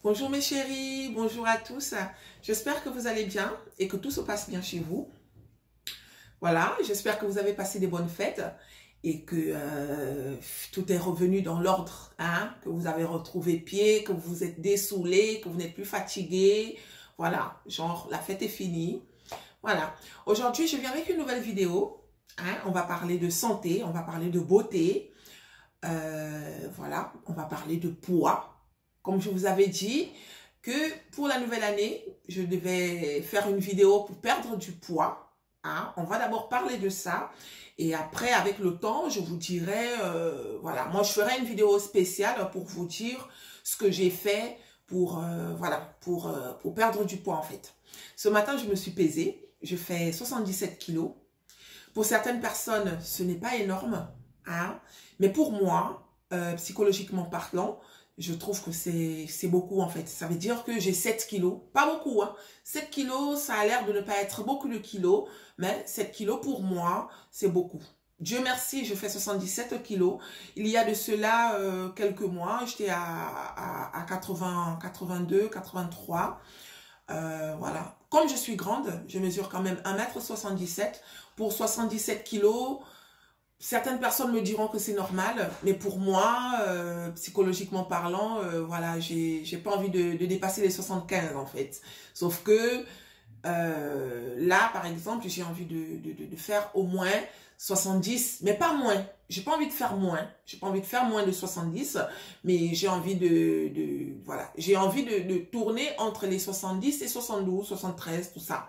Bonjour mes chéris, bonjour à tous. J'espère que vous allez bien et que tout se passe bien chez vous. Voilà, j'espère que vous avez passé des bonnes fêtes et que tout est revenu dans l'ordre, hein, que vous avez retrouvé pied, que vous vous êtes dessoulé, que vous n'êtes plus fatigué. Voilà, genre la fête est finie. Voilà, aujourd'hui je viens avec une nouvelle vidéo. Hein, on va parler de santé, on va parler de beauté. Voilà, on va parler de poids. Comme je vous avais dit que pour la nouvelle année, je devais faire une vidéo pour perdre du poids. Hein. On va d'abord parler de ça. Et après, avec le temps, je vous dirai, voilà, moi je ferai une vidéo spéciale pour vous dire ce que j'ai fait pour, voilà, pour perdre du poids en fait. Ce matin, je me suis pesée. Je fais 77 kilos. Pour certaines personnes, ce n'est pas énorme. Hein. Mais pour moi, psychologiquement parlant, je trouve que c'est beaucoup en fait. Ça veut dire que j'ai 7 kilos. Pas beaucoup, hein. 7 kilos, ça a l'air de ne pas être beaucoup de kilos. Mais 7 kilos pour moi, c'est beaucoup. Dieu merci, je fais 77 kilos. Il y a de cela quelques mois, j'étais à 80, 82, 83. Voilà. Comme je suis grande, je mesure quand même 1,77 m. Pour 77 kilos, certaines personnes me diront que c'est normal, mais pour moi, psychologiquement parlant, voilà, j'ai pas envie de dépasser les 75 en fait. Sauf que là, par exemple, j'ai envie de faire au moins 70, mais pas moins. J'ai pas envie de faire moins. J'ai pas envie de faire moins de 70, mais j'ai envie voilà, j'ai envie de tourner entre les 70 et 72, 73, tout ça.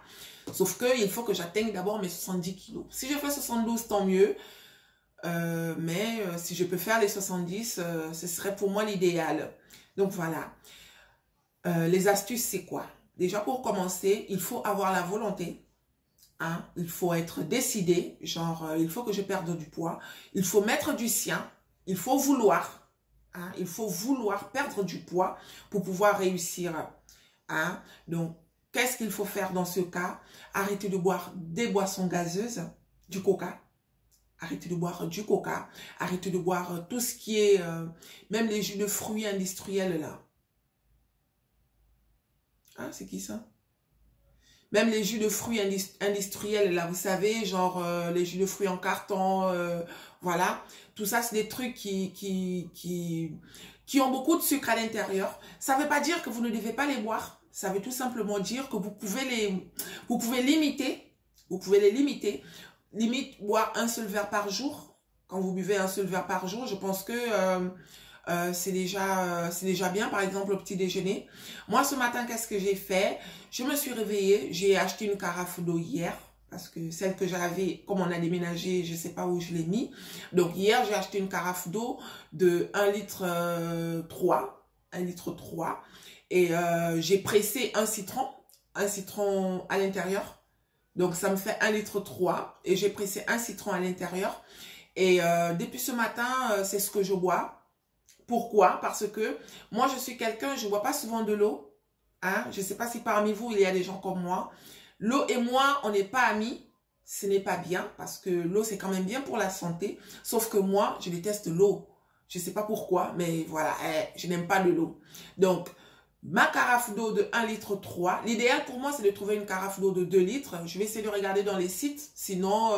Sauf que il faut que j'atteigne d'abord mes 70 kilos. Si je fais 72, tant mieux. Mais si je peux faire les 70, ce serait pour moi l'idéal. Donc voilà. Les astuces, c'est quoi? Déjà pour commencer, il faut avoir la volonté. Hein? Il faut être décidé. Genre, il faut que je perde du poids. Il faut mettre du sien. Il faut vouloir. Hein? Il faut vouloir perdre du poids pour pouvoir réussir. Hein? Donc, qu'est-ce qu'il faut faire dans ce cas? Arrêter de boire des boissons gazeuses, du coca. Arrêtez de boire du coca, arrêtez de boire tout ce qui est, même les jus de fruits industriels là. Ah, c'est qui ça? Même les jus de fruits industriels là, vous savez, genre les jus de fruits en carton, voilà. Tout ça, c'est des trucs qui ont beaucoup de sucre à l'intérieur. Ça ne veut pas dire que vous ne devez pas les boire. Ça veut tout simplement dire que vous pouvez limiter. Vous pouvez les limiter. Limite, boire un seul verre par jour. Quand vous buvez un seul verre par jour, je pense que c'est déjà bien. Par exemple, au petit déjeuner. Moi, ce matin, qu'est-ce que j'ai fait? Je me suis réveillée. J'ai acheté une carafe d'eau hier. Parce que celle que j'avais, comme on a déménagé, je ne sais pas où je l'ai mis. Donc, hier, j'ai acheté une carafe d'eau de 1,3 litre 3. 1,3 litre 3. Et j'ai pressé un citron à l'intérieur. Donc, ça me fait 1,3 litre et j'ai pressé un citron à l'intérieur. Et depuis ce matin, c'est ce que je bois. Pourquoi? Parce que moi, je suis quelqu'un, je ne bois pas souvent de l'eau. Hein? Je ne sais pas si parmi vous, il y a des gens comme moi. L'eau et moi, on n'est pas amis. Ce n'est pas bien parce que l'eau, c'est quand même bien pour la santé. Sauf que moi, je déteste l'eau. Je ne sais pas pourquoi, mais voilà, je n'aime pas de l'eau. Donc, ma carafe d'eau de 1,3 litre. L'idéal pour moi, c'est de trouver une carafe d'eau de 2 litres. Je vais essayer de regarder dans les sites. Sinon,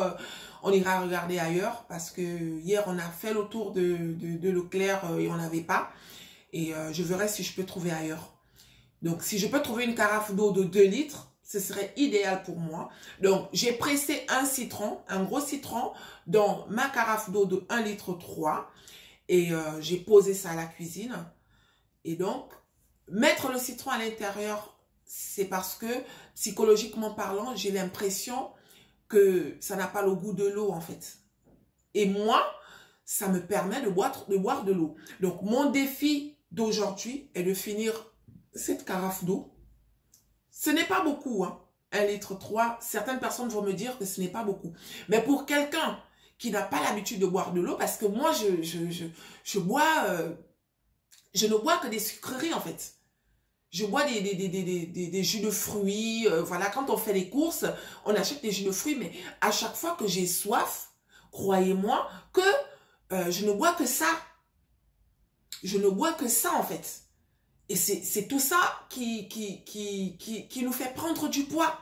on ira regarder ailleurs. Parce que hier, on a fait le tour de Leclerc et on n'avait pas. Et je verrai si je peux trouver ailleurs. Donc, si je peux trouver une carafe d'eau de 2 litres, ce serait idéal pour moi. Donc, j'ai pressé un citron, un gros citron, dans ma carafe d'eau de 1,3 litre. Et j'ai posé ça à la cuisine. Et donc, mettre le citron à l'intérieur, c'est parce que, psychologiquement parlant, j'ai l'impression que ça n'a pas le goût de l'eau, en fait. Et moi, ça me permet de boire de l'eau. Donc, mon défi d'aujourd'hui est de finir cette carafe d'eau. Ce n'est pas beaucoup, hein. 1,3 litre. Certaines personnes vont me dire que ce n'est pas beaucoup. Mais pour quelqu'un qui n'a pas l'habitude de boire de l'eau, parce que moi, je bois... je ne bois que des sucreries, en fait. Je bois des jus de fruits. Voilà, quand on fait les courses, on achète des jus de fruits. Mais à chaque fois que j'ai soif, croyez-moi que je ne bois que ça. Je ne bois que ça, en fait. Et c'est tout ça qui nous fait prendre du poids.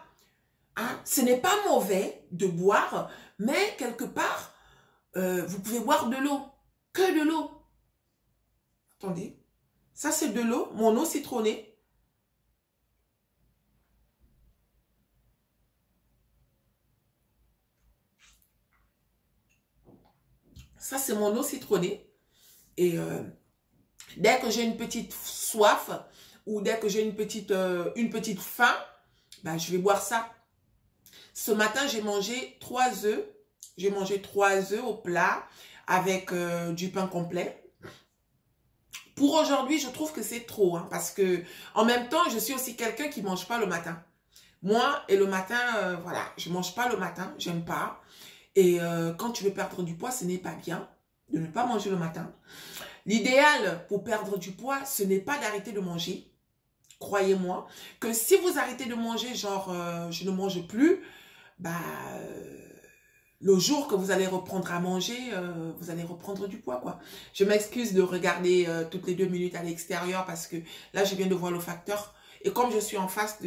Hein? Ce n'est pas mauvais de boire, mais quelque part, vous pouvez boire de l'eau. Que de l'eau. Attendez. Ça, c'est de l'eau, mon eau citronnée. Ça, c'est mon eau citronnée. Et dès que j'ai une petite soif ou dès que j'ai une petite faim, ben, je vais boire ça. Ce matin, j'ai mangé 3 œufs. J'ai mangé 3 œufs au plat avec du pain complet. Pour aujourd'hui, je trouve que c'est trop. Hein, parce que en même temps, je suis aussi quelqu'un qui ne mange pas le matin. Moi, et le matin, voilà, je ne mange pas le matin. J'aime pas. Et quand tu veux perdre du poids, ce n'est pas bien de ne pas manger le matin. L'idéal pour perdre du poids, ce n'est pas d'arrêter de manger. Croyez-moi que si vous arrêtez de manger, genre je ne mange plus, bah, le jour que vous allez reprendre à manger, vous allez reprendre du poids, quoi. Je m'excuse de regarder toutes les 2 minutes à l'extérieur parce que là, je viens de voir le facteur. Et comme je suis en face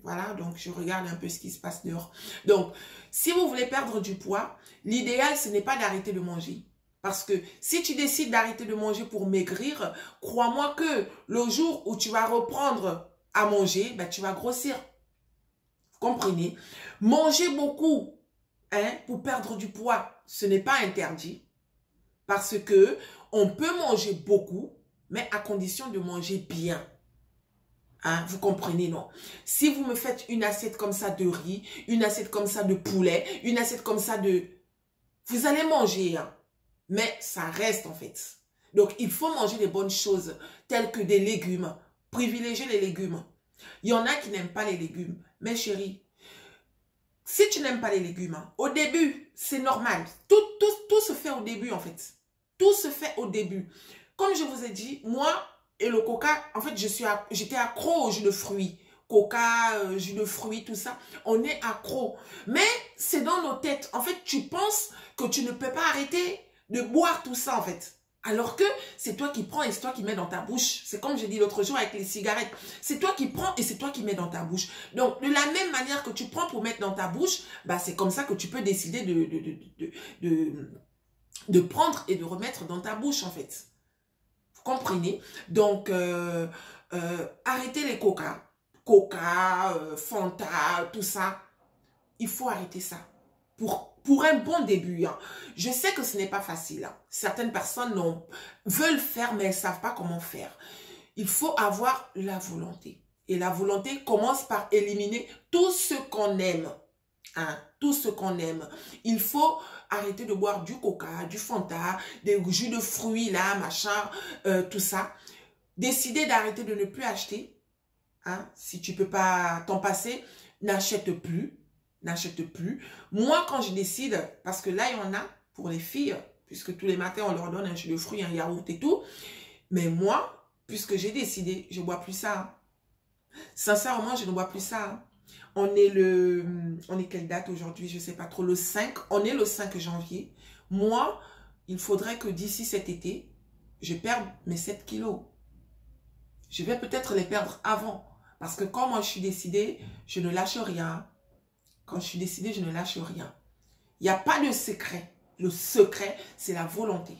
voilà, donc je regarde un peu ce qui se passe dehors. Donc, si vous voulez perdre du poids, l'idéal, ce n'est pas d'arrêter de manger. Parce que si tu décides d'arrêter de manger pour maigrir, crois-moi que le jour où tu vas reprendre à manger, ben, tu vas grossir. Vous comprenez? Manger beaucoup, hein, pour perdre du poids, ce n'est pas interdit. Parce que on peut manger beaucoup, mais à condition de manger bien. Hein, vous comprenez, non? Si vous me faites une assiette comme ça de riz, une assiette comme ça de poulet, une assiette comme ça de... Vous allez manger, hein. Mais ça reste en fait. Donc, il faut manger des bonnes choses telles que des légumes. Privilégier les légumes. Il y en a qui n'aiment pas les légumes. Mais chérie, si tu n'aimes pas les légumes, hein, au début, c'est normal. Tout se fait au début en fait. Tout se fait au début. Comme je vous ai dit, moi et le coca, en fait, j'étais accro au jus de fruits. Coca, jus de fruits, tout ça. On est accro. Mais c'est dans nos têtes. En fait, tu penses que tu ne peux pas arrêter de boire tout ça en fait. Alors que c'est toi qui prends et c'est toi qui mets dans ta bouche. C'est comme j'ai dit l'autre jour avec les cigarettes. C'est toi qui prends et c'est toi qui mets dans ta bouche. Donc, de la même manière que tu prends pour mettre dans ta bouche, bah, c'est comme ça que tu peux décider de prendre et de remettre dans ta bouche en fait. Vous comprenez? Donc, arrêtez les coca. Coca, Fanta, tout ça. Il faut arrêter ça. Pour un bon début. Hein. Je sais que ce n'est pas facile. Hein. Certaines personnes veulent faire, mais elles ne savent pas comment faire. Il faut avoir la volonté. Et la volonté commence par éliminer tout ce qu'on aime. Hein, tout ce qu'on aime. Il faut arrêter de boire du coca, du Fanta, des jus de fruits, là, machin, tout ça. Décider d'arrêter de ne plus acheter. Hein, si tu ne peux pas t'en passer, n'achète plus. N'achète plus. Moi, quand je décide, parce que là, il y en a pour les filles, puisque tous les matins, on leur donne un jus de fruits, un yaourt et tout. Mais moi, puisque j'ai décidé, je ne bois plus ça. Sincèrement, je ne bois plus ça. On est quelle date aujourd'hui? Je ne sais pas trop. Le 5. On est le 5 janvier. Moi, il faudrait que d'ici cet été, je perde mes 7 kilos. Je vais peut-être les perdre avant. Parce que quand moi, je suis décidée, je ne lâche rien. Quand je suis décidée, je ne lâche rien. Il n'y a pas de secret. Le secret, c'est la volonté.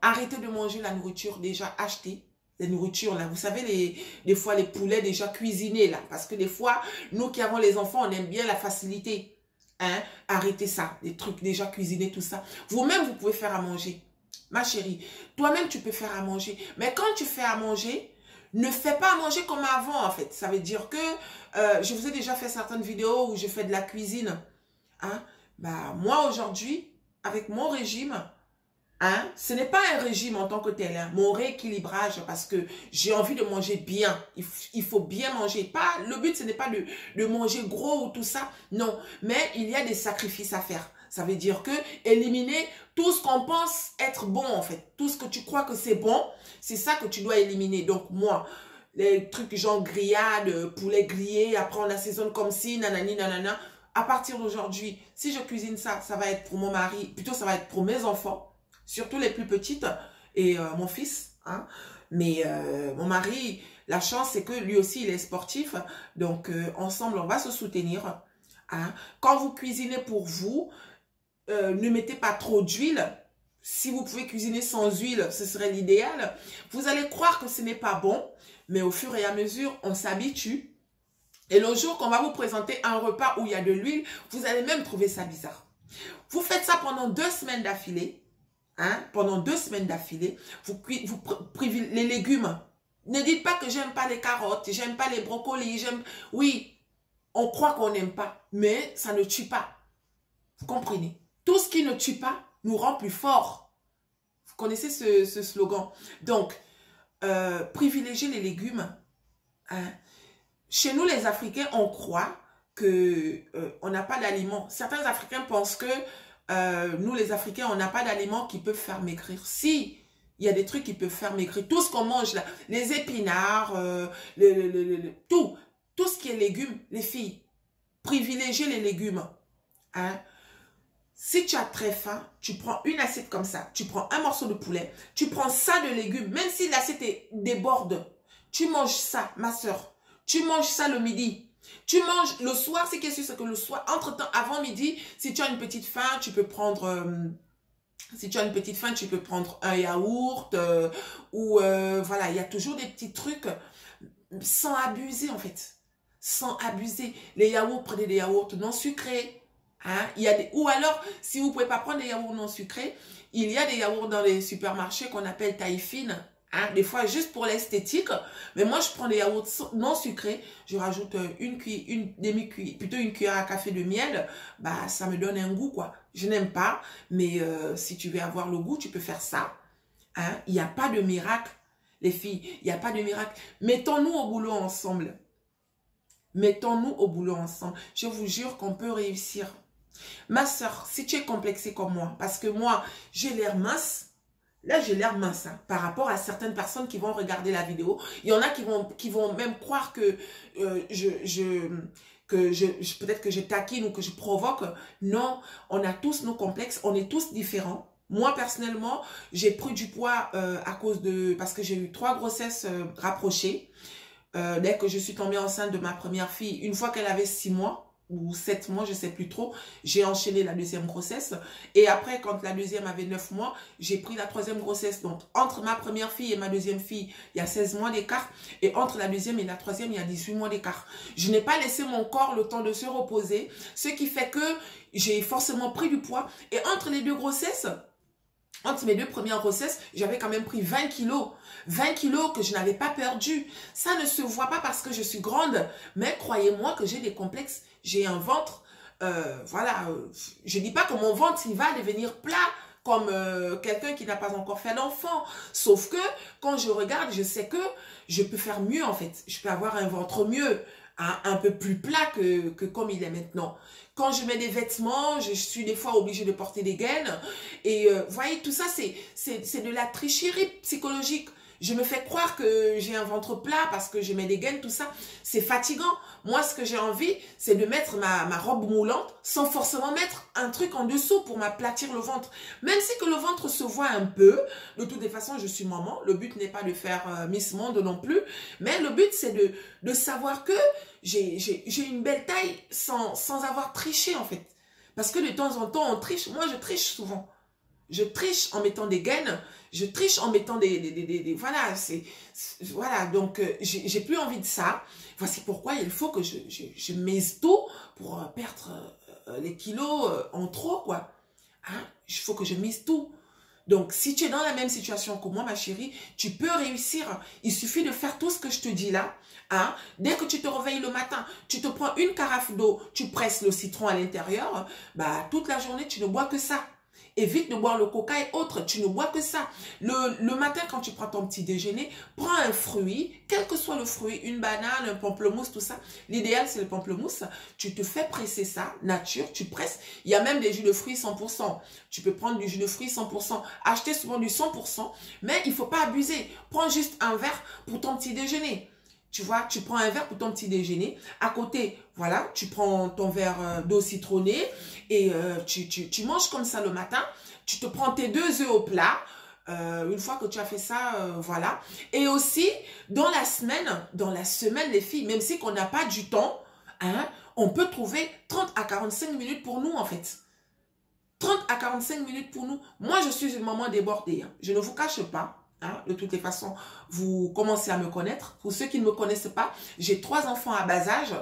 Arrêtez de manger la nourriture déjà achetée. La nourriture, là, vous savez, des fois, les poulets déjà cuisinés, là. Parce que des fois, nous qui avons les enfants, on aime bien la facilité. Hein? Arrêtez ça. Les trucs déjà cuisinés, tout ça. Vous-même, vous pouvez faire à manger. Ma chérie, toi-même, tu peux faire à manger. Mais quand tu fais à manger, ne fais pas à manger comme avant, en fait. Ça veut dire que je vous ai déjà fait certaines vidéos où je fais de la cuisine. Hein? Bah, moi, aujourd'hui, avec mon régime, hein, ce n'est pas un régime en tant que tel. Hein, mon rééquilibrage, parce que j'ai envie de manger bien. Il faut bien manger. Le but, ce n'est pas de manger gros ou tout ça. Non, mais il y a des sacrifices à faire. Ça veut dire que éliminer tout ce qu'on pense être bon, en fait. Tout ce que tu crois que c'est bon, c'est ça que tu dois éliminer. Donc, moi, les trucs genre grillade, poulet grillé, après on assaisonne comme si, nanani, nanana. À partir d'aujourd'hui, si je cuisine ça, ça va être pour mon mari, plutôt ça va être pour mes enfants, surtout les plus petites, et mon fils, Hein. Mais mon mari, la chance, c'est que lui aussi, il est sportif. Donc, ensemble, on va se soutenir. Hein. Quand vous cuisinez pour vous, ne mettez pas trop d'huile. Si vous pouvez cuisiner sans huile, ce serait l'idéal. Vous allez croire que ce n'est pas bon, mais au fur et à mesure, on s'habitue. Et le jour qu'on va vous présenter un repas où il y a de l'huile, vous allez même trouver ça bizarre. Vous faites ça pendant 2 semaines d'affilée. Hein, pendant 2 semaines d'affilée, vous privilégiez les légumes. Ne dites pas que j'aime pas les carottes, j'aime pas les brocolis, j'aime... Oui, on croit qu'on n'aime pas, mais ça ne tue pas. Vous comprenez? Tout ce qui ne tue pas nous rend plus forts. Vous connaissez ce slogan. Donc, privilégiez les légumes. Hein. Chez nous, les Africains, on croit que on n'a pas d'aliments. Certains Africains pensent que nous, les Africains, on n'a pas d'aliments qui peuvent faire maigrir. Si, il y a des trucs qui peuvent faire maigrir. Tout ce qu'on mange là, les épinards, tout ce qui est légumes, les filles, privilégiez les légumes. Hein? Si tu as très faim, tu prends une assiette comme ça, tu prends un morceau de poulet, tu prends ça de légumes, même si l'assiette déborde, tu manges ça, ma soeur. Tu manges ça le midi. Tu manges le soir, c'est qu'est-ce que c'est que le soir, entre-temps, avant midi, si tu as une petite faim, tu peux prendre... un yaourt voilà, il y a toujours des petits trucs sans abuser en fait. Sans abuser. Les yaourts, prenez des yaourts non sucrés. Hein? Ou alors, si vous ne pouvez pas prendre des yaourts non sucrés, il y a des yaourts dans les supermarchés qu'on appelle taille fine. Hein? Des fois, juste pour l'esthétique. Mais moi, je prends des yaourts non sucrés. Je rajoute une demi-cuillère, plutôt une cuillère à café de miel. Bah, ça me donne un goût, quoi. Je n'aime pas, mais si tu veux avoir le goût, tu peux faire ça. Hein? Il n'y a pas de miracle, les filles. Il n'y a pas de miracle. Mettons-nous au boulot ensemble. Mettons-nous au boulot ensemble. Je vous jure qu'on peut réussir. Ma soeur, si tu es complexée comme moi, parce que moi, j'ai l'air mince. Là, j'ai l'air mince hein, par rapport à certaines personnes qui vont regarder la vidéo. Il y en a qui vont même croire que peut-être que je taquine ou que je provoque. Non, on a tous nos complexes, on est tous différents. Moi, personnellement, j'ai pris du poids parce que j'ai eu 3 grossesses rapprochées. Dès que je suis tombée enceinte de ma première fille, une fois qu'elle avait 6 mois, ou 7 mois, je ne sais plus trop, j'ai enchaîné la 2e grossesse. Et après, quand la 2e avait 9 mois, j'ai pris la 3e grossesse. Donc, entre ma première fille et ma 2e fille, il y a 16 mois d'écart. Et entre la 2e et la 3e, il y a 18 mois d'écart. Je n'ai pas laissé mon corps le temps de se reposer, ce qui fait que j'ai forcément pris du poids. Et entre les 2 grossesses, entre mes 2 premières grossesses, j'avais quand même pris 20 kilos. 20 kilos que je n'avais pas perdu. Ça ne se voit pas parce que je suis grande. Mais croyez-moi que j'ai des complexes. J'ai un ventre. Voilà. Je ne dis pas que mon ventre, il va devenir plat comme quelqu'un qui n'a pas encore fait d'enfant. Sauf que quand je regarde, je sais que je peux faire mieux en fait. Je peux avoir un ventre mieux. Un peu plus plat que comme il est maintenant. Quand je mets des vêtements, je suis des fois obligée de porter des gaines. Et vous voyez, tout ça, c'est de la tricherie psychologique. Je me fais croire que j'ai un ventre plat parce que je mets des gaines, tout ça. C'est fatigant. Moi, ce que j'ai envie, c'est de mettre ma robe moulante sans forcément mettre un truc en dessous pour m'aplatir le ventre. Même si que le ventre se voit un peu. De toutes les façons, je suis maman. Le but n'est pas de faire Miss Monde non plus. Mais le but, c'est de savoir que j'ai une belle taille sans avoir triché, en fait. Parce que de temps en temps, on triche. Moi, je triche souvent. Je triche en mettant des gaines. Je triche en mettant voilà, voilà, donc j'ai plus envie de ça. Voici pourquoi il faut que je mise tout pour perdre les kilos en trop, quoi. Hein? Il faut que je mise tout. Donc, si tu es dans la même situation que moi, ma chérie, tu peux réussir. Il suffit de faire tout ce que je te dis là. Hein? Dès que tu te réveilles le matin, tu te prends une carafe d'eau, tu presses le citron à l'intérieur, bah, toute la journée, tu ne bois que ça. Évite de boire le coca et autres, tu ne bois que ça. Le matin, quand tu prends ton petit déjeuner, prends un fruit, quel que soit le fruit, une banane, un pamplemousse, tout ça. L'idéal, c'est le pamplemousse. Tu te fais presser ça, nature, tu presses. Il y a même des jus de fruits 100%. Tu peux prendre du jus de fruits 100%. Acheter souvent du 100%, mais il ne faut pas abuser. Prends juste un verre pour ton petit déjeuner. Tu vois, tu prends un verre pour ton petit déjeuner. À côté, voilà, tu prends ton verre d'eau citronnée et tu manges comme ça le matin. Tu te prends tes 2 œufs au plat, Une fois que tu as fait ça, voilà. Et aussi, dans la semaine, les filles, même si on n'a pas du temps, hein, on peut trouver 30 à 45 minutes pour nous, en fait. 30 à 45 minutes pour nous. Moi, je suis une maman débordée. Hein. Je ne vous cache pas. Hein. De toutes les façons, vous commencez à me connaître. Pour ceux qui ne me connaissent pas, j'ai 3 enfants à bas âge.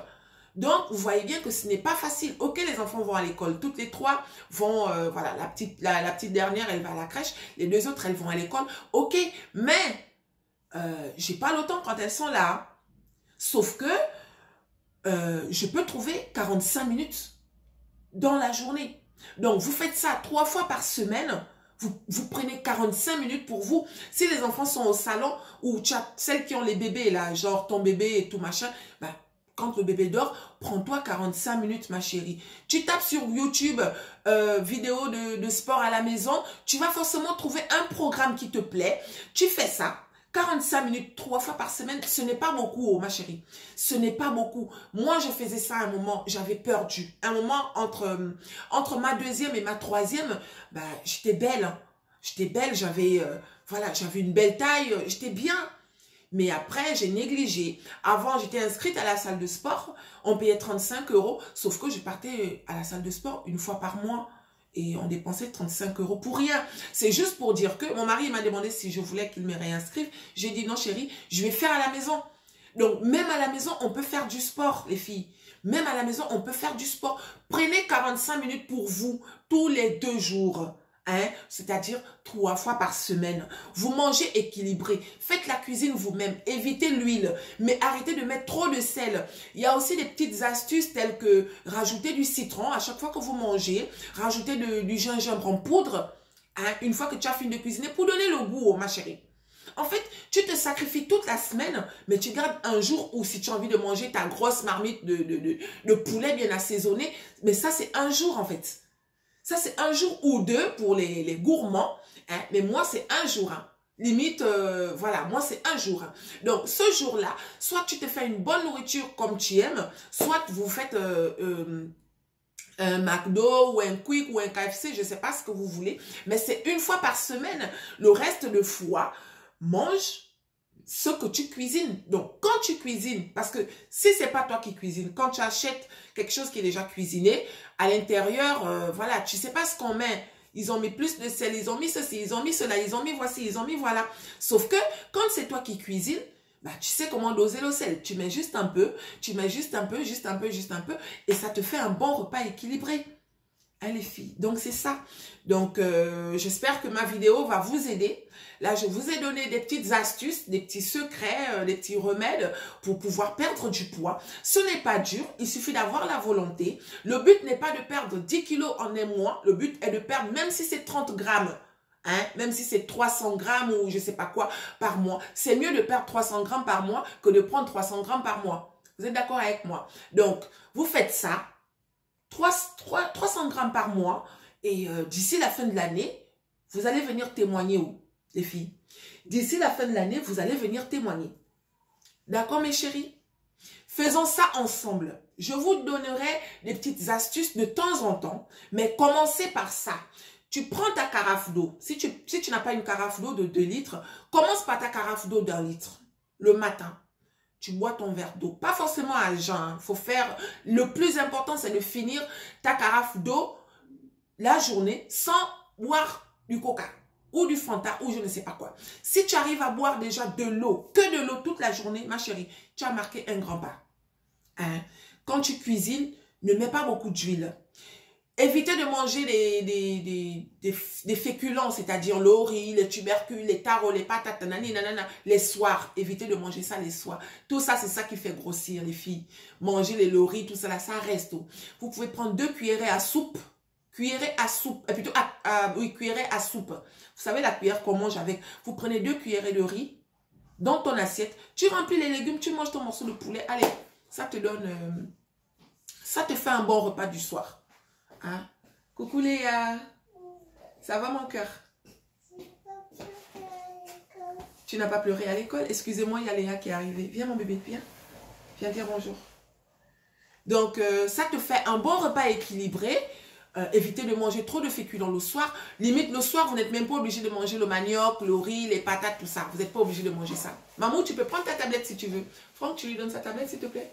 Donc, vous voyez bien que ce n'est pas facile. Ok, les enfants vont à l'école. Toutes les 3 vont, voilà, la petite dernière, elle va à la crèche. Les 2 autres, elles vont à l'école. Ok, mais j'ai pas le temps quand elles sont là. Sauf que je peux trouver 45 minutes dans la journée. Donc, vous faites ça 3 fois par semaine. Vous prenez 45 minutes pour vous. Si les enfants sont au salon ou tu as celles qui ont les bébés, là, genre ton bébé et tout machin, bah, quand le bébé dort, prends-toi 45 minutes, ma chérie. Tu tapes sur YouTube, vidéo de sport à la maison, tu vas forcément trouver un programme qui te plaît. Tu fais ça. 45 minutes, 3 fois par semaine, ce n'est pas beaucoup, oh, ma chérie. Ce n'est pas beaucoup. Moi, je faisais ça à un moment, j'avais perdu. Un moment, entre ma 2e et ma 3e, bah, j'étais belle. Hein. J'étais belle, j'avais voilà, j'avais une belle taille, j'étais bien. Mais après, j'ai négligé. Avant, j'étais inscrite à la salle de sport. On payait 35 €, sauf que je partais à la salle de sport une fois par mois. Et on dépensait 35 € pour rien. C'est juste pour dire que mon mari m'a demandé si je voulais qu'il me réinscrive. J'ai dit non chérie, je vais faire à la maison. Donc même à la maison, on peut faire du sport les filles. Même à la maison, on peut faire du sport. Prenez 45 minutes pour vous tous les 2 jours. Hein? C'est-à-dire 3 fois par semaine. Vous mangez équilibré. Faites la cuisine vous-même. Évitez l'huile. Mais arrêtez de mettre trop de sel. Il y a aussi des petites astuces telles que rajouter du citron à chaque fois que vous mangez. Rajouter du gingembre en poudre. Hein? Une fois que tu as fini de cuisiner pour donner le goût, ma chérie. En fait, tu te sacrifies toute la semaine, mais tu gardes un jour où si tu as envie de manger ta grosse marmite de poulet bien assaisonné, mais ça c'est un jour en fait. Ça, c'est un jour ou 2 pour les gourmands. Hein, mais moi, c'est un jour. Hein. Limite, voilà, moi, c'est un jour. Hein. Donc, ce jour-là, soit tu te fais une bonne nourriture comme tu aimes, soit vous faites un McDo ou un Quick ou un KFC, je ne sais pas ce que vous voulez. Mais c'est une fois par semaine. Le reste de fois, mange ce que tu cuisines. Donc, quand tu cuisines, parce que si c'est pas toi qui cuisines, quand tu achètes quelque chose qui est déjà cuisiné, à l'intérieur, voilà, tu sais pas ce qu'on met. Ils ont mis plus de sel, ils ont mis ceci, ils ont mis cela, ils ont mis voici, ils ont mis voilà. Sauf que quand c'est toi qui cuisines, bah, tu sais comment doser le sel. Tu mets juste un peu, tu mets juste un peu, juste un peu, juste un peu, et ça te fait un bon repas équilibré. Hein, les filles. Donc, c'est ça. Donc, j'espère que ma vidéo va vous aider. Là, je vous ai donné des petites astuces, des petits secrets, des petits remèdes pour pouvoir perdre du poids. Ce n'est pas dur. Il suffit d'avoir la volonté. Le but n'est pas de perdre 10 kilos en un mois. Le but est de perdre, même si c'est 30 grammes, hein, même si c'est 300 grammes ou je ne sais pas quoi par mois. C'est mieux de perdre 300 grammes par mois que de prendre 300 grammes par mois. Vous êtes d'accord avec moi? Donc, vous faites ça. 300 grammes par mois et d'ici la fin de l'année, vous allez venir témoigner où, les filles? D'ici la fin de l'année, vous allez venir témoigner. D'accord, mes chéris? Faisons ça ensemble. Je vous donnerai des petites astuces de temps en temps, mais commencez par ça. Tu prends ta carafe d'eau. Si tu n'as pas une carafe d'eau de 2 litres, commence par ta carafe d'eau d'1 litre le matin. Tu bois ton verre d'eau. Pas forcément à jeun. Faut faire... Le plus important, c'est de finir ta carafe d'eau la journée sans boire du coca ou du Fanta ou je ne sais pas quoi. Si tu arrives à boire déjà de l'eau, que de l'eau toute la journée, ma chérie, tu as marqué un grand pas. Hein? Quand tu cuisines, ne mets pas beaucoup d'huile. Évitez de manger des féculents, c'est-à-dire le riz, les tubercules, les tarots, les patates, nanana, les soirs. Évitez de manger ça les soirs. Tout ça, c'est ça qui fait grossir les filles. Manger les loris, tout ça, là, ça reste. Vous pouvez prendre 2 cuillerées à soupe. Cuillerée à soupe. Plutôt, oui, cuillerée à soupe. Vous savez, la cuillère qu'on mange avec. Vous prenez 2 cuillerées de riz dans ton assiette. Tu remplis les légumes, tu manges ton morceau de poulet. Allez, ça te donne... ça te fait un bon repas du soir. Hein? Coucou Léa, ça va mon cœur? Tu n'as pas pleuré à l'école? Excusez-moi, il y a Léa qui est arrivée. Viens mon bébé, viens. Viens dire bonjour. Donc, ça te fait un bon repas équilibré. évitez de manger trop de féculents le soir. Limite, le soir, vous n'êtes même pas obligé de manger le manioc, le riz, les patates, tout ça. Vous n'êtes pas obligé de manger ça. Maman, tu peux prendre ta tablette si tu veux. Franck, tu lui donnes sa tablette, s'il te plaît.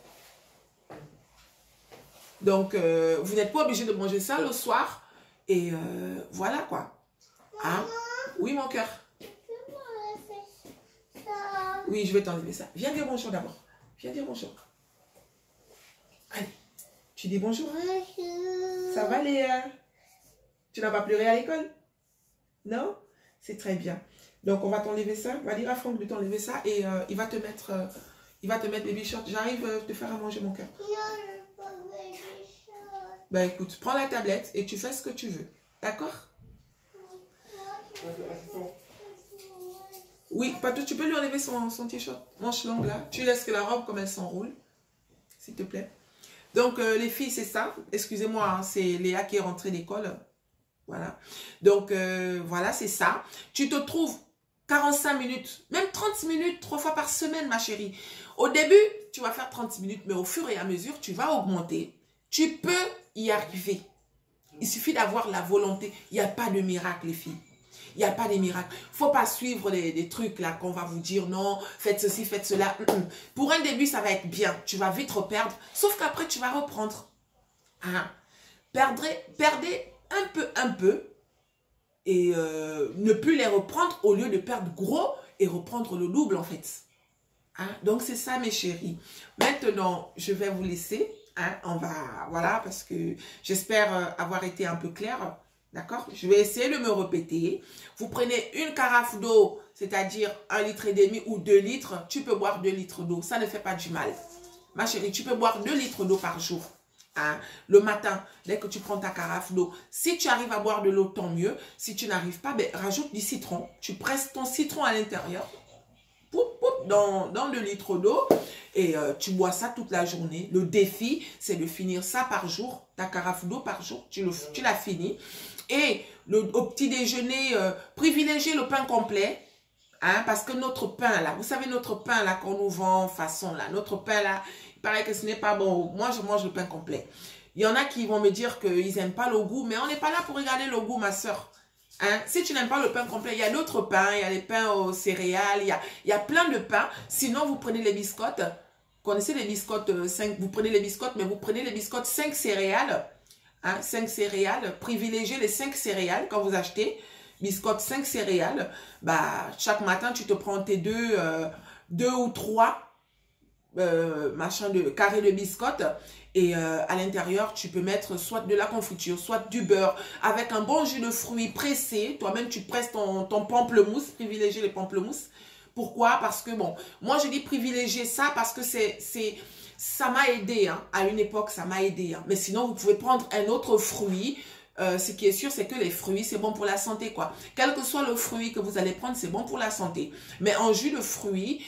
Donc, vous n'êtes pas obligé de manger ça le soir. Et voilà, quoi. Hein? Oui, mon cœur. Oui, je vais t'enlever ça. Viens dire bonjour d'abord. Viens dire bonjour. Allez, tu dis bonjour. Bonjour. Ça va, Léa? Tu n'as pas pleuré à l'école? Non? C'est très bien. Donc, on va t'enlever ça. Va dire à Franck de t'enlever ça et il va te mettre baby short. J'arrive te faire à manger, mon cœur. Ben, écoute, prends la tablette et tu fais ce que tu veux. D'accord? Oui, Patou, tu peux lui enlever son t-shirt manche longue là. Tu laisses que la robe comme elle s'enroule. S'il te plaît. Donc, les filles, c'est ça. Excusez-moi, hein, c'est Léa qui est rentrée d'école. Voilà. Donc, voilà, c'est ça. Tu te trouves 45 minutes, même 30 minutes, 3 fois par semaine, ma chérie. Au début, tu vas faire 30 minutes, mais au fur et à mesure, tu vas augmenter. Tu peux y arriver. Il suffit d'avoir la volonté. Il n'y a pas de miracle, les filles. Il n'y a pas de miracle. Il ne faut pas suivre des trucs là qu'on va vous dire non, faites ceci, faites cela. Pour un début, ça va être bien. Tu vas vite reperdre. Sauf qu'après, tu vas reprendre. Hein? Perdez un peu. Et ne plus les reprendre au lieu de perdre gros et reprendre le double en fait. Hein? Donc, c'est ça, mes chéris. Maintenant, je vais vous laisser. Hein? On va, voilà, parce que j'espère avoir été un peu claire. D'accord? Je vais essayer de me répéter. Vous prenez une carafe d'eau, c'est-à-dire 1,5 litre ou 2 litres. Tu peux boire 2 litres d'eau. Ça ne fait pas du mal. Ma chérie, tu peux boire 2 litres d'eau par jour. Hein? Le matin, dès que tu prends ta carafe d'eau. Si tu arrives à boire de l'eau, tant mieux. Si tu n'arrives pas, ben, rajoute du citron. Tu presses ton citron à l'intérieur. Dans 2 litres d'eau. Et tu bois ça toute la journée. Le défi, c'est de finir ça par jour. Ta carafe d'eau par jour, tu la finis. Et au petit déjeuner, privilégiez le pain complet. Hein, parce que notre pain là, vous savez notre pain là qu'on nous vend façon là, notre pain là, il paraît que ce n'est pas bon. Moi, je mange le pain complet. Il y en a qui vont me dire qu'ils n'aiment pas le goût, mais on n'est pas là pour regarder le goût, ma soeur. Hein? Si tu n'aimes pas le pain complet, il y a d'autres pains, il y a les pains aux céréales, il y a plein de pains. Sinon, vous prenez les biscottes. Vous connaissez les biscottes 5, vous prenez les biscottes, mais vous prenez les biscottes 5 céréales. Hein, 5 céréales, privilégiez les 5 céréales quand vous achetez. Biscottes 5 céréales, bah, chaque matin, tu te prends tes deux ou trois carrés de biscottes et à l'intérieur, tu peux mettre soit de la confiture, soit du beurre avec un bon jus de fruits pressé. Toi-même, tu presses ton pamplemousse, privilégier les pamplemousses. Pourquoi? Parce que, bon, moi, je dis privilégier ça parce que ça m'a aidé. Hein. À une époque, ça m'a aidé. Hein. Mais sinon, vous pouvez prendre un autre fruit. Ce qui est sûr, c'est que les fruits, c'est bon pour la santé, quoi. Quel que soit le fruit que vous allez prendre, c'est bon pour la santé. Mais en jus de fruits,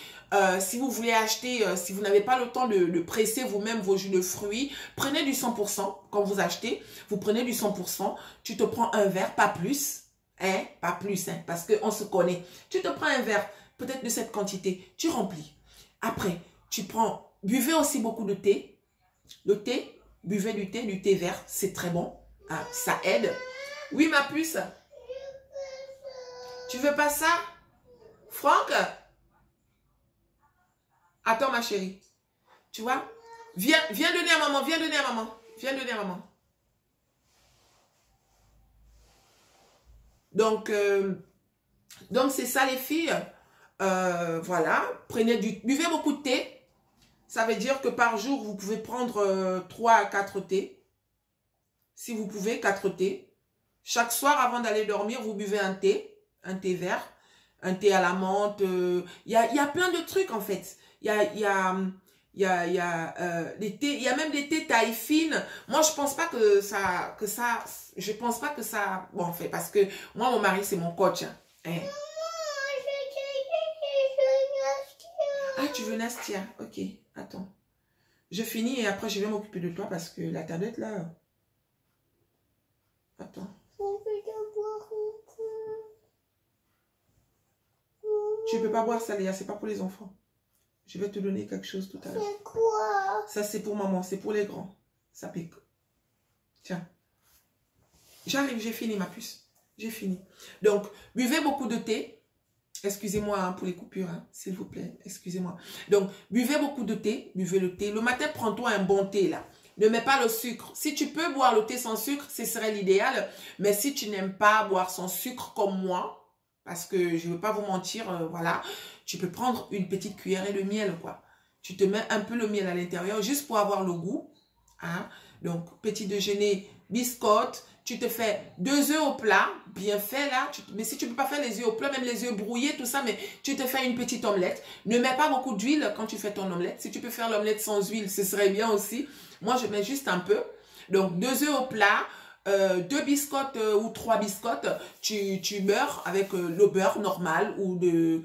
si vous voulez acheter, si vous n'avez pas le temps de presser vous-même vos jus de fruits, prenez du 100% quand vous achetez. Vous prenez du 100%, tu te prends un verre, pas plus. Hein, pas plus, hein, parce qu'on se connaît. Tu te prends un verre, peut-être de cette quantité, tu remplis. Après, buvez aussi beaucoup de thé. Le thé, buvez du thé vert, c'est très bon. Ah, ça aide. Oui, ma puce. Tu veux pas ça? Franck? Attends, ma chérie. Tu vois? Viens donner à maman, viens donner à maman. Viens donner à maman. Donc c'est ça, les filles. Voilà. Buvez beaucoup de thé. Ça veut dire que par jour, vous pouvez prendre 3 à 4 thés. Si vous pouvez, 4 thés. Chaque soir, avant d'aller dormir, vous buvez un thé vert, un thé à la menthe. Il y a plein de trucs, en fait. Il y a même des thés taille fine. Moi, je pense pas je pense pas que ça, bon, en fait, parce que moi, mon mari, c'est mon coach. Hein. Ah, tu veux Nastia? Ok, attends. Je finis et après, je vais m'occuper de toi parce que la tablette, là... Attends. Tu peux pas boire ça, Léa, c'est pas pour les enfants. Je vais te donner quelque chose tout à l'heure. C'est quoi? Ça, c'est pour maman, c'est pour les grands. Ça pique. Tiens. J'arrive, j'ai fini ma puce. J'ai fini. Donc, buvez beaucoup de thé. Excusez-moi hein, pour les coupures, hein, s'il vous plaît. Excusez-moi. Donc, buvez beaucoup de thé. Buvez le thé. Le matin, prends-toi un bon thé, là. Ne mets pas le sucre. Si tu peux boire le thé sans sucre, ce serait l'idéal. Mais si tu n'aimes pas boire sans sucre comme moi, parce que je ne veux pas vous mentir, voilà, tu peux prendre une petite cuillerée de miel, quoi. Tu te mets un peu le miel à l'intérieur, juste pour avoir le goût. Hein. Donc, petit déjeuner, biscotte. Tu te fais 2 œufs au plat, bien fait là. Mais si tu ne peux pas faire les œufs au plat, même les œufs brouillés, tout ça, mais tu te fais une petite omelette. Ne mets pas beaucoup d'huile quand tu fais ton omelette. Si tu peux faire l'omelette sans huile, ce serait bien aussi. Moi, je mets juste un peu. Donc, 2 œufs au plat, 2 biscottes ou 3 biscottes. Tu beurres avec le beurre normal ou de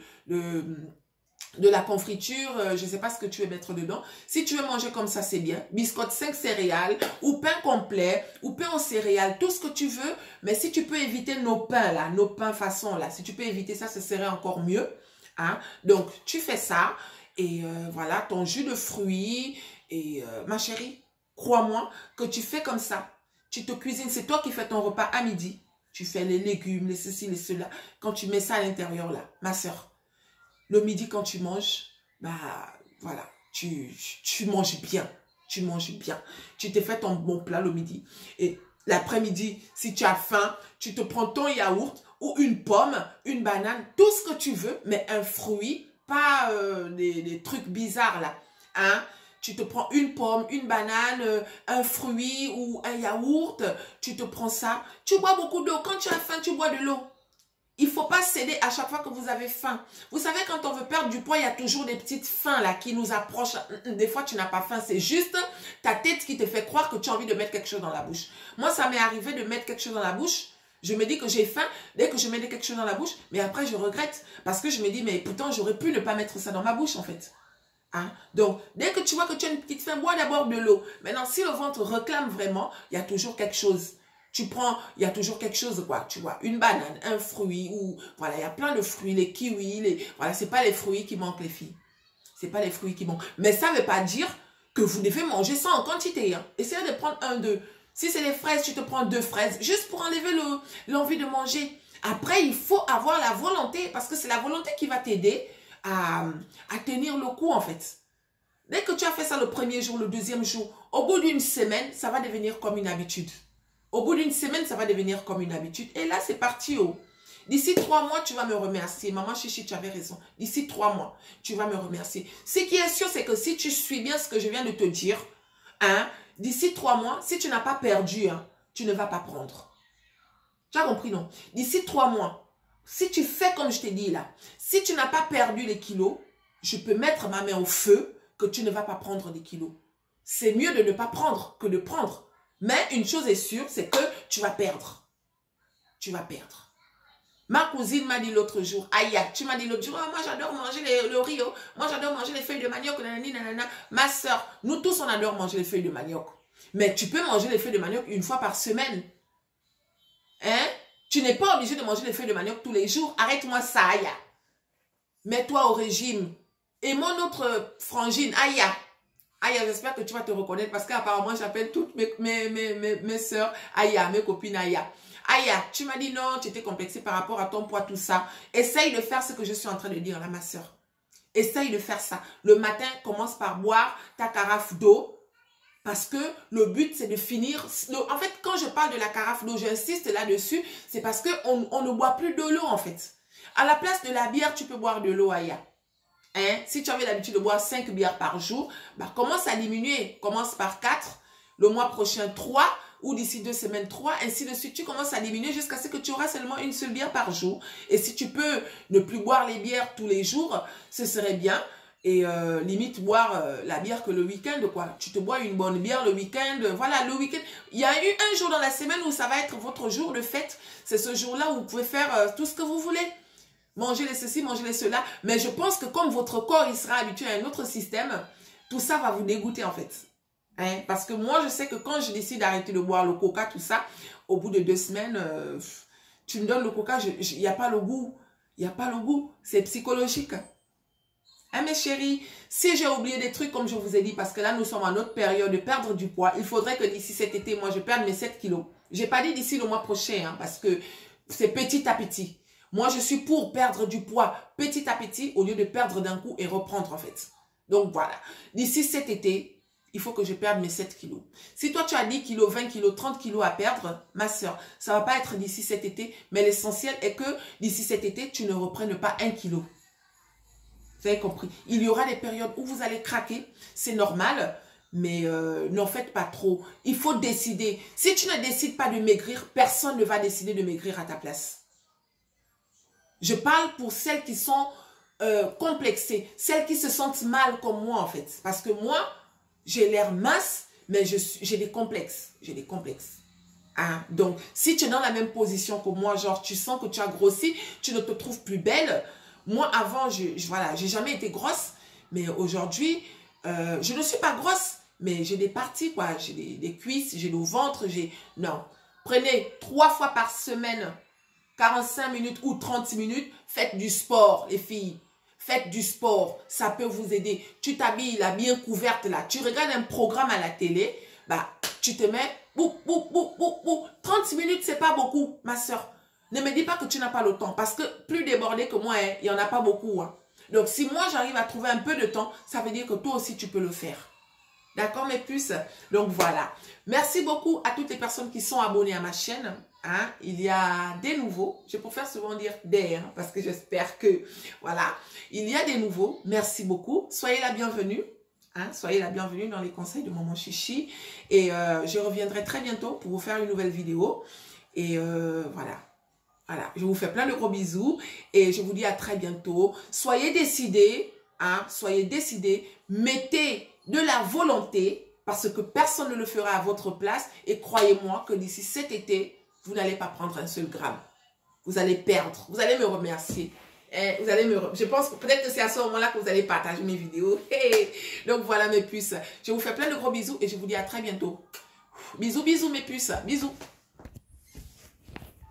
la confiture, je ne sais pas ce que tu veux mettre dedans. Si tu veux manger comme ça, c'est bien. Biscotte 5 céréales ou pain complet ou pain aux céréales, tout ce que tu veux. Mais si tu peux éviter nos pains là, nos pains façon là, si tu peux éviter ça, ce serait encore mieux. Hein? Donc, tu fais ça et voilà, ton jus de fruits. Et ma chérie, crois-moi que tu fais comme ça. Tu te cuisines, c'est toi qui fais ton repas à midi. Tu fais les légumes, les ceci, les cela. Quand tu mets ça à l'intérieur là, ma soeur. Le midi, quand tu manges, bah voilà, tu manges bien. Tu manges bien. Tu te fais ton bon plat le midi. Et l'après-midi, si tu as faim, tu te prends ton yaourt ou une pomme, une banane, tout ce que tu veux, mais un fruit, pas des trucs bizarres là. Hein? Tu te prends une pomme, une banane, un fruit ou un yaourt, tu te prends ça. Tu bois beaucoup d'eau. Quand tu as faim, tu bois de l'eau. Il ne faut pas céder à chaque fois que vous avez faim. Vous savez, quand on veut perdre du poids, il y a toujours des petites faims là qui nous approchent. Des fois, tu n'as pas faim. C'est juste ta tête qui te fait croire que tu as envie de mettre quelque chose dans la bouche. Moi, ça m'est arrivé de mettre quelque chose dans la bouche. Je me dis que j'ai faim dès que je mets quelque chose dans la bouche. Mais après, je regrette. Parce que je me dis, mais pourtant, j'aurais pu ne pas mettre ça dans ma bouche en fait. Hein? Donc, dès que tu vois que tu as une petite faim, bois d'abord de l'eau. Maintenant, si le ventre réclame vraiment, il y a toujours quelque chose. Tu prends, il y a toujours quelque chose, quoi, tu vois, une banane, un fruit, ou, voilà, il y a plein de fruits, les kiwis, voilà, c'est pas les fruits qui manquent, les filles. C'est pas les fruits qui manquent. Mais ça ne veut pas dire que vous devez manger ça en quantité, hein. Essayez de prendre 1, 2. Si c'est des fraises, tu te prends 2 fraises, juste pour enlever l'envie de manger. Après, il faut avoir la volonté, parce que c'est la volonté qui va t'aider à tenir le coup, en fait. Dès que tu as fait ça le premier jour, le deuxième jour, au bout d'une semaine, ça va devenir comme une habitude. Au bout d'une semaine, ça va devenir comme une habitude. Et là, c'est parti. Oh. D'ici 3 mois, tu vas me remercier. Maman Chichi, tu avais raison. D'ici 3 mois, tu vas me remercier. Ce qui est sûr, c'est que si tu suis bien ce que je viens de te dire, hein, d'ici 3 mois, si tu n'as pas perdu, hein, tu ne vas pas prendre. Tu as compris, non? D'ici 3 mois, si tu fais comme je t'ai dit là, si tu n'as pas perdu les kilos, je peux mettre ma main au feu que tu ne vas pas prendre des kilos. C'est mieux de ne pas prendre que de prendre. Mais une chose est sûre, c'est que tu vas perdre. Tu vas perdre. Ma cousine m'a dit l'autre jour, aïe, tu m'as dit l'autre jour, oh, moi j'adore manger le riz, oh, moi j'adore manger les feuilles de manioc, nanani, nanana. Ma soeur, nous tous on adore manger les feuilles de manioc. Mais tu peux manger les feuilles de manioc une fois par semaine. Hein? Tu n'es pas obligé de manger les feuilles de manioc tous les jours. Arrête-moi ça, aïe. Mets-toi au régime. Et mon autre frangine, aïe. Aya, j'espère que tu vas te reconnaître parce qu'apparemment, j'appelle toutes mes soeurs Aya, mes copines Aya. Aya, tu m'as dit non, tu étais complexée par rapport à ton poids, tout ça. Essaye de faire ce que je suis en train de dire là, ma soeur. Essaye de faire ça. Le matin, commence par boire ta carafe d'eau parce que le but, c'est de finir. En fait, quand je parle de la carafe d'eau, j'insiste là-dessus, c'est parce qu'on ne boit plus de l'eau, en fait. À la place de la bière, tu peux boire de l'eau, Aya. Hein? Si tu avais l'habitude de boire 5 bières par jour, bah, commence à diminuer. Commence par 4, le mois prochain 3, ou d'ici 2 semaines 3, ainsi de suite. Tu commences à diminuer jusqu'à ce que tu auras seulement une seule bière par jour. Et si tu peux ne plus boire les bières tous les jours, ce serait bien. Et limite boire la bière que le week-end, quoi. Tu te bois une bonne bière le week-end. Voilà, le week-end. Il y a eu un jour dans la semaine où ça va être votre jour de fête. C'est ce jour-là où vous pouvez faire tout ce que vous voulez. Manger les ceci, manger les cela. Mais je pense que comme votre corps, il sera habitué à un autre système, tout ça va vous dégoûter en fait. Hein? Parce que moi, je sais que quand je décide d'arrêter de boire le coca, tout ça, au bout de 2 semaines, tu me donnes le coca, il n'y a pas le goût. Il n'y a pas le goût. C'est psychologique. Hein, mes chéris, si j'ai oublié des trucs, comme je vous ai dit, parce que là, nous sommes en autre période de perdre du poids, il faudrait que d'ici cet été, moi, je perde mes 7 kilos. J'ai pas dit d'ici le mois prochain, hein, parce que c'est petit à petit. Moi, je suis pour perdre du poids petit à petit au lieu de perdre d'un coup et reprendre, en fait. Donc, voilà. D'ici cet été, il faut que je perde mes 7 kilos. Si toi, tu as 10 kilos, 20 kilos, 30 kilos à perdre, ma soeur, ça va pas être d'ici cet été, mais l'essentiel est que d'ici cet été, tu ne reprennes pas 1 kilo. Vous avez compris? Il y aura des périodes où vous allez craquer, c'est normal, mais n'en faites pas trop. Il faut décider. Si tu ne décides pas de maigrir, personne ne va décider de maigrir à ta place. Je parle pour celles qui sont complexées, celles qui se sentent mal comme moi en fait. Parce que moi, j'ai l'air mince, mais j'ai des complexes. J'ai des complexes. Hein? Donc, si tu es dans la même position que moi, genre tu sens que tu as grossi, tu ne te trouves plus belle. Moi, avant, voilà, j'ai jamais été grosse, mais aujourd'hui, je ne suis pas grosse, mais j'ai des parties, quoi. J'ai des cuisses, j'ai le ventre, non. Prenez 3 fois par semaine, 45 minutes ou 30 minutes, faites du sport, les filles. Faites du sport, ça peut vous aider. Tu t'habilles, là, bien couverte, là. Tu regardes un programme à la télé, bah, tu te mets, 30 minutes, c'est pas beaucoup, ma soeur. Ne me dis pas que tu n'as pas le temps, parce que plus débordé que moi, hein, il n'y en a pas beaucoup. Hein. Donc, si moi, j'arrive à trouver un peu de temps, ça veut dire que toi aussi, tu peux le faire. D'accord, mes puces? Donc, voilà. Merci beaucoup à toutes les personnes qui sont abonnées à ma chaîne. Hein. Il y a des nouveaux. Je préfère souvent dire des, hein, parce que j'espère que, voilà. Il y a des nouveaux. Merci beaucoup. Soyez la bienvenue. Hein. Soyez la bienvenue dans les conseils de Maman Chichi. Et je reviendrai très bientôt pour vous faire une nouvelle vidéo. Et voilà. Voilà, je vous fais plein de gros bisous et je vous dis à très bientôt. Soyez décidés, hein, soyez décidés, mettez de la volonté parce que personne ne le fera à votre place et croyez-moi que d'ici cet été, vous n'allez pas prendre un seul gramme. Vous allez perdre, vous allez me remercier. Vous allez je pense que peut-être que c'est à ce moment-là que vous allez partager mes vidéos. Donc voilà mes puces, je vous fais plein de gros bisous et je vous dis à très bientôt. Bisous, bisous mes puces, bisous.